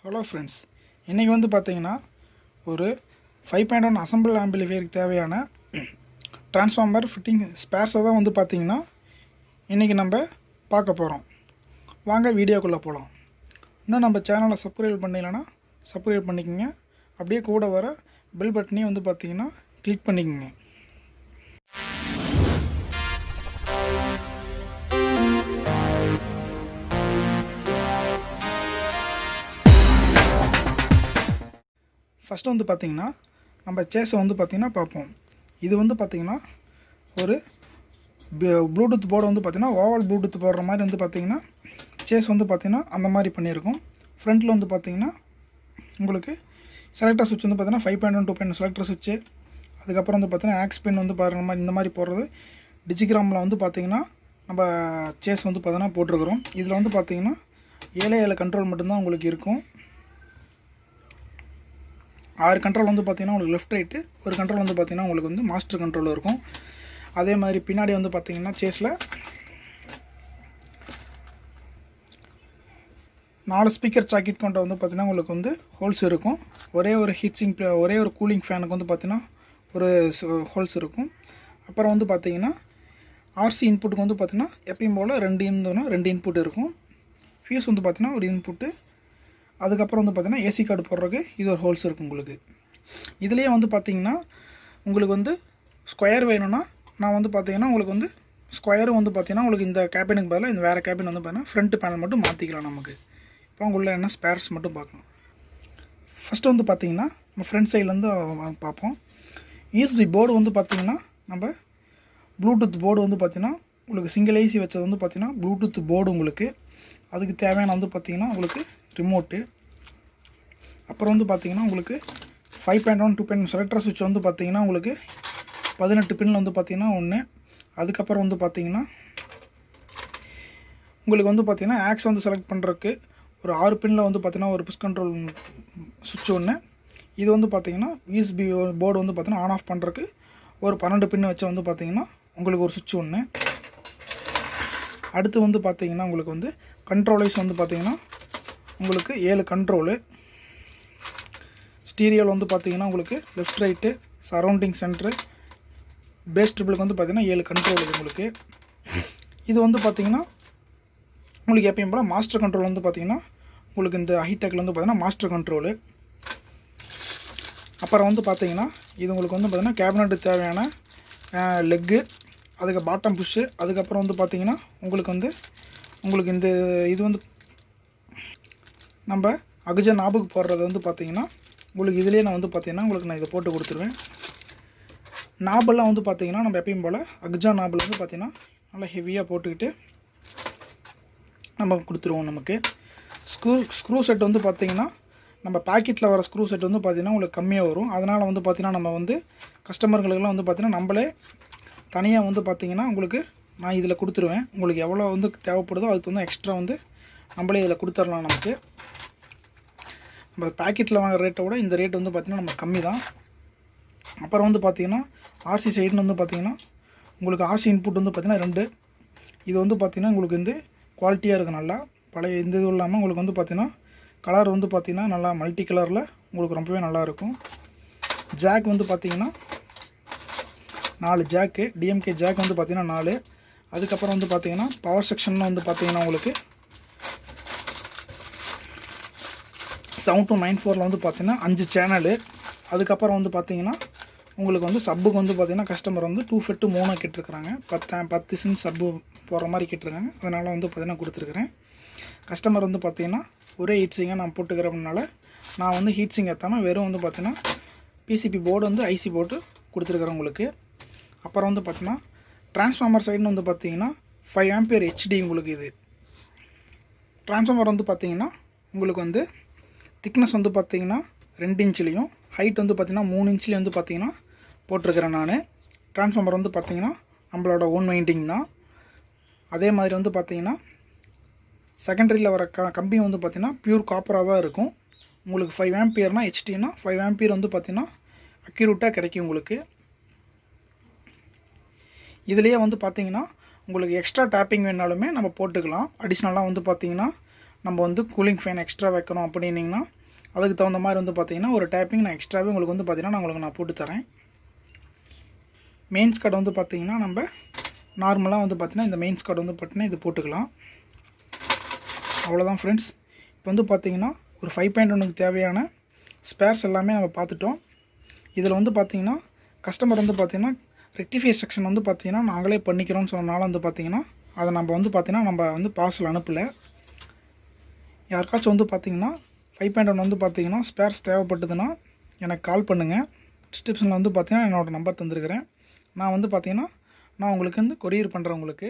Hello friends, இன்றைக்கி வந்து பார்த்தீங்கன்னா ஒரு 5.1 அசம்பிள் ஆம்பிளிஃபையருக்கு தேவையான டிரான்ஸ்ஃபார்மர் ஃபிட்டிங் ஸ்பேர்ஸை தான் வந்து பார்த்திங்கன்னா இன்றைக்கி நம்ம பார்க்க போகிறோம். வாங்க வீடியோக்குள்ளே போகலாம். இன்னும் நம்ம சேனலை சப்ஸ்கிரைப் பண்ணிடலன்னா சப்ஸ்கிரைப் பண்ணிக்கோங்க. அப்படியே கூட வர பெல் பட்டனையும் வந்து பார்த்திங்கன்னா கிளிக் பண்ணிக்கோங்க. ஃபஸ்ட்டு வந்து பார்த்திங்கன்னா நம்ம சேஸை வந்து பார்த்திங்கன்னா பார்ப்போம். இது வந்து பார்த்திங்கன்னா ஒரு ப்ளூடூத் போர்டு வந்து பார்த்திங்கன்னா ஓவல் ப்ளூடூத் போடுற மாதிரி வந்து பார்த்திங்கன்னா சேஸ் வந்து பார்த்திங்கன்னா அந்த மாதிரி பண்ணியிருக்கும். ஃப்ரண்ட்டில் வந்து பார்த்திங்கன்னா உங்களுக்கு செலக்டர் சுவிட்ச் வந்து பார்த்திங்கன்னா 5.1 2.1 செலக்டர் சுவிட்சு, அதுக்கப்புறம் வந்து பார்த்திங்கன்னா ஆக்ஸ் பின் வந்து பாருங்கள் மாதிரி இந்த மாதிரி போடுறது டிஜிகிராமில் வந்து பார்த்திங்கன்னா நம்ம சேஸ் வந்து பார்த்திங்கன்னா போட்டிருக்கிறோம். இதில் வந்து பார்த்திங்கன்னா 7 கண்ட்ரோல் மட்டும்தான் உங்களுக்கு இருக்கும். 6 கண்ட்ரோல் வந்து பார்த்திங்கன்னா உங்களுக்கு லெஃப்ட் ரைட்டு, ஒரு கண்ட்ரோல் வந்து பார்த்திங்கன்னா உங்களுக்கு வந்து மாஸ்டர் கண்ட்ரோல் இருக்கும். அதே மாதிரி பின்னாடி வந்து பார்த்திங்கன்னா சேஸில் 4 ஸ்பீக்கர் சாக்கெட் கொண்ட வந்து பார்த்திங்கன்னா உங்களுக்கு வந்து ஹோல்ஸ் இருக்கும். ஒரே ஒரு ஹீட்ஸிங் ஒரே ஒரு கூலிங் ஃபேனுக்கு வந்து பார்த்திங்கன்னா ஒரு ஹோல்ஸ் இருக்கும். அப்புறம் வந்து பார்த்திங்கன்னா ஆர்சி இன்புட்டுக்கு வந்து பார்த்திங்கன்னா எப்பயும் போல் 2 இன்புட் இருக்கும். ஃபியூஸ் வந்து பார்த்திங்கன்னா ஒரு இன்புட்டு, அதுக்கப்புறம் வந்து பார்த்திங்கன்னா ஏசி கார்டு போடுறதுக்கு இது ஒரு ஹோல்ஸ் இருக்கும் உங்களுக்கு. இதுலேயே வந்து பார்த்திங்கன்னா உங்களுக்கு வந்து ஸ்கொயர் வேணும்னா நான் வந்து பார்த்திங்கன்னா உங்களுக்கு வந்து ஸ்கொயரும் வந்து பார்த்திங்கன்னா உங்களுக்கு இந்த கேபினுக்கு பதிலாக இந்த வேறு கேபின் வந்து பார்த்திங்கன்னா ஃப்ரண்ட் பேனல் மட்டும் மாற்றிக்கலாம் நமக்கு. இப்போ உள்ள என்ன ஸ்பேர்ஸ் மட்டும் பார்க்கணும். ஃபஸ்ட்டு வந்து பார்த்திங்கன்னா நம்ம ஃப்ரண்ட் சைட்லேருந்து பார்ப்போம். யூஎஸ்பி போர்டு வந்து பார்த்திங்கன்னா நம்ம ப்ளூடூத் போர்டு வந்து பார்த்திங்கன்னா உங்களுக்கு சிங்கிள் ஐசி வச்சது வந்து பார்த்திங்கன்னா ப்ளூடூத் போர்டு உங்களுக்கு. அதுக்கு தேவையான வந்து பார்த்திங்கன்னா உங்களுக்கு ரிமோட்டு, அப்புறம் வந்து பார்த்திங்கன்னா உங்களுக்கு 5.1 2.1 செலக்டர் சுவிட்ச் வந்து பார்த்திங்கன்னா உங்களுக்கு 18 பின்னில் வந்து பார்த்திங்கன்னா ஒன்று. அதுக்கப்புறம் வந்து பார்த்திங்கன்னா உங்களுக்கு வந்து பார்த்திங்கன்னா ஆக்ஸ் வந்து செலக்ட் பண்ணுறதுக்கு ஒரு 6 பின்னில் வந்து பார்த்திங்கன்னா ஒரு புஷ் கண்ட்ரோல் சுவிட்ச் ஒன்று. இது வந்து பார்த்திங்கன்னா யூஎஸ்பி போர்டு வந்து பார்த்திங்கன்னா ஆன் ஆஃப் பண்ணுறதுக்கு ஒரு 12 பின்னு வச்சு வந்து பார்த்திங்கன்னா உங்களுக்கு ஒரு சுவிட்ச் ஒன்று. அடுத்து வந்து பார்த்திங்கன்னா உங்களுக்கு வந்து கண்ட்ரோலைஸ் வந்து பார்த்திங்கன்னா உங்களுக்கு 7 கண்ட்ரோலு. ஸ்டீரியோவில் வந்து பார்த்திங்கன்னா உங்களுக்கு left right, surrounding centre, bass ட்ரிபிளுக்கு வந்து பார்த்திங்கன்னா 7 கண்ட்ரோல் உங்களுக்கு. இது வந்து பார்த்திங்கன்னா உங்களுக்கு எப்பயும் போல் மாஸ்டர் கண்ட்ரோல் வந்து பார்த்திங்கன்னா உங்களுக்கு இந்த ஹைடெக்கில் வந்து பார்த்திங்கன்னா மாஸ்டர் கண்ட்ரோலு. அப்புறம் வந்து பார்த்திங்கன்னா இது உங்களுக்கு வந்து பார்த்திங்கன்னா கேபினெட்டுக்கு தேவையான லெக்கு, அதுக்கு பாட்டம் புஷ்ஷு, அதுக்கப்புறம் வந்து பார்த்திங்கன்னா உங்களுக்கு இந்த இது வந்து நம்ம அகுஜா நாபுக்கு போடுறது வந்து பார்த்திங்கன்னா உங்களுக்கு இதிலே நான் வந்து பார்த்திங்கன்னா உங்களுக்கு நான் இதை போட்டு கொடுத்துருவேன். நாபெல்லாம் வந்து பார்த்திங்கன்னா நம்ம எப்பயும் போல் அகுஜா நாபில் வந்து பார்த்திங்கன்னா நல்லா ஹெவியாக போட்டுக்கிட்டு நம்ம கொடுத்துருவோம். நமக்கு ஸ்க்ரூ செட் வந்து பார்த்திங்கன்னா நம்ம பேக்கெட்டில் வர ஸ்க்ரூ செட் வந்து பார்த்திங்கன்னா உங்களுக்கு கம்மியாக வரும். அதனால் வந்து பார்த்திங்கன்னா நம்ம வந்து கஸ்டமர்களுக்கெல்லாம் வந்து பார்த்திங்கன்னா நம்மளே தனியாக வந்து பார்த்திங்கன்னா உங்களுக்கு நான் இதில் கொடுத்துருவேன். உங்களுக்கு எவ்வளோ வந்து தேவைப்படுதோ அதுக்கு வந்து எக்ஸ்ட்ரா வந்து நம்மளே இதில் கொடுத்துடலாம். நமக்கு நம்ம பேக்கெட்டில் வாங்குற ரேட்டை விட இந்த ரேட் வந்து பார்த்திங்கன்னா நம்ம கம்மி தான். அப்புறம் வந்து பார்த்திங்கன்னா ஆர்சி சைடுன்னு வந்து பார்த்திங்கன்னா உங்களுக்கு ஆர்சி இன்புட் வந்து பார்த்திங்கன்னா 2. இது வந்து பார்த்திங்கன்னா உங்களுக்கு வந்து குவாலிட்டியாக இருக்குது, நல்லா பழைய இந்த இதுவும் இல்லாமல் உங்களுக்கு வந்து பார்த்திங்கன்னா கலர் வந்து பார்த்திங்கன்னா நல்லா மல்டி கலரில் உங்களுக்கு ரொம்பவே நல்லாயிருக்கும். ஜாக் வந்து பார்த்திங்கன்னா 4 ஜாக்கு, டிஎம்கே ஜாக் வந்து பார்த்திங்கன்னா 4. அதுக்கப்புறம் வந்து பார்த்திங்கன்னா பவர் செக்ஷனில் வந்து பார்த்திங்கன்னா உங்களுக்கு 7294 வந்து பார்த்திங்கன்னா 5 சேனலு. அதுக்கப்புறம் வந்து பார்த்திங்கன்னா உங்களுக்கு வந்து சப்புக்கு வந்து பார்த்திங்கன்னா கஸ்டமர் வந்து 2 ஃபெட்டு 3 கேட்டிருக்கிறாங்க. 10 சின் சப்பு போகிற மாதிரி கேட்டிருக்காங்க. அதனால் வந்து பார்த்திங்கன்னா கொடுத்துருக்குறேன். கஸ்டமர் வந்து பார்த்திங்கன்னா ஒரே ஹீட்ஸிங்காக நான் போட்டுக்கிறதுனால நான் வந்து ஹீட்ஸிங் ஏற்றாமல் வெறும் வந்து பார்த்திங்கன்னா பிசிபி போர்டு வந்து ஐசி போட்டு கொடுத்துருக்குறேன் உங்களுக்கு. அப்புறம் வந்து பார்த்திங்கன்னா டிரான்ஸ்ஃபார்மர் சைடுன்னு வந்து பார்த்திங்கன்னா 5 ஆம்பியர் ஹெச்டி உங்களுக்கு. இது டிரான்ஸ்ஃபார்மர் வந்து பார்த்திங்கன்னா உங்களுக்கு வந்து திக்னஸ் வந்து பார்த்திங்கன்னா 2 இன்ச்லேயும் ஹைட் வந்து பார்த்திங்கன்னா 3 இன்ச்லேயும் வந்து பார்த்திங்கன்னா போட்டிருக்கிறேன் நான். டிரான்ஸ்ஃபார்மர் வந்து பார்த்திங்கன்னா நம்மளோட ஓன் வைண்டிங் தான். அதே மாதிரி வந்து பார்த்திங்கன்னா செகண்டரியில் வர கம்பி வந்து பார்த்திங்கன்னா பியூர் காப்பராக தான் இருக்கும். உங்களுக்கு 5 ஆம்பியர்னால் ஹெச்டினா 5 ஆம்பியர் வந்து பார்த்திங்கன்னா அக்யூரேட்டாக கிடைக்கும் உங்களுக்கு. இதுலேயே வந்து பார்த்திங்கன்னா உங்களுக்கு எக்ஸ்ட்ரா டேப்பிங் வேணாலுமே நம்ம போட்டுக்கலாம். அடிஷ்னலாக வந்து பார்த்திங்கன்னா நம்ம வந்து கூலிங் ஃபேன் எக்ஸ்ட்ரா வைக்கணும் அப்படின்னிங்கன்னா அதுக்கு தகுந்த மாதிரி வந்து பார்த்திங்கன்னா ஒரு டேப்பிங் நான் எக்ஸ்ட்ராவே உங்களுக்கு வந்து பார்த்திங்கன்னா நான் போட்டு தரேன். மெயின்ஸ் கார்டு வந்து பார்த்திங்கன்னா நம்ம நார்மலாக வந்து பார்த்திங்கன்னா இந்த மெயின்ஸ் கார்டு வந்து பார்த்திங்கன்னா இது போட்டுக்கலாம். அவ்வளோதான் ஃப்ரெண்ட்ஸ். இப்போ வந்து பார்த்திங்கன்னா ஒரு 5.1க்கு தேவையான ஸ்பேர்ஸ் எல்லாமே நம்ம பார்த்துட்டோம். இதில் வந்து பார்த்திங்கன்னா கஸ்டமர் வந்து பார்த்திங்கன்னா ரெக்டிஃபையர் செக்ஷன் வந்து பார்த்திங்கன்னா நாங்களே பண்ணிக்கிறோம்னு சொன்னனால வந்து பார்த்திங்கன்னா அதை நம்ம வந்து பார்த்திங்கன்னா நம்ம வந்து பார்சல் அனுப்பலை. யாருக்காச்சும் வந்து பார்த்திங்கன்னா 5.1 வந்து பார்த்திங்கன்னா ஸ்பேர்ஸ் தேவைப்பட்டதுன்னா எனக்கு கால் பண்ணுங்கள். டிஸ்கிரிப்ஷனில் வந்து பார்த்திங்கன்னா என்னோடய நம்பர் தந்துருக்கிறேன். நான் வந்து பார்த்திங்கன்னா நான் உங்களுக்கு வந்து கொரியர் பண்ணுறேன் உங்களுக்கு.